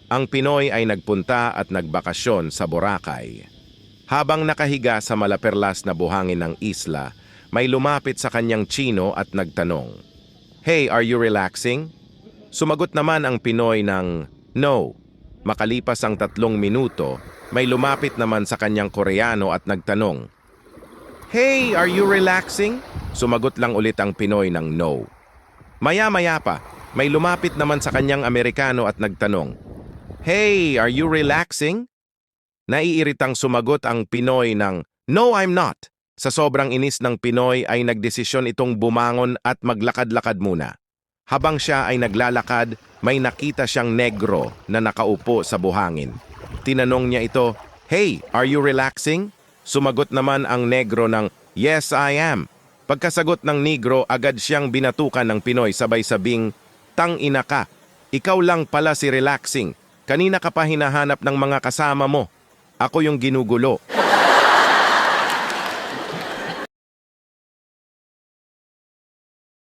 Ang Pinoy ay nagpunta at nagbakasyon sa Boracay. Habang nakahiga sa malaperlas na buhangin ng isla, may lumapit sa kanyang Chino at nagtanong, "Hey, are you relaxing?" Sumagot naman ang Pinoy ng, "No." Makalipas ang 3 minuto, may lumapit naman sa kanyang Koreano at nagtanong, "Hey, are you relaxing?" Sumagot lang ulit ang Pinoy ng no. Maya-maya pa, may lumapit naman sa kanyang Amerikano at nagtanong, "Hey, are you relaxing?" Naiiritang sumagot ang Pinoy ng, "No, I'm not." Sa sobrang inis ng Pinoy ay nagdesisyon itong bumangon at maglakad-lakad muna. Habang siya ay naglalakad, may nakita siyang negro na nakaupo sa buhangin. Tinanong niya ito, "Hey, are you relaxing?" Sumagot naman ang negro ng, "Yes, I am." Pagkasagot ng negro, agad siyang binatukan ng Pinoy sabay sabing, "Tang ina ka, ikaw lang pala si relaxing. Kanina ka pa hinahanap ng mga kasama mo. Ako yung ginugulo."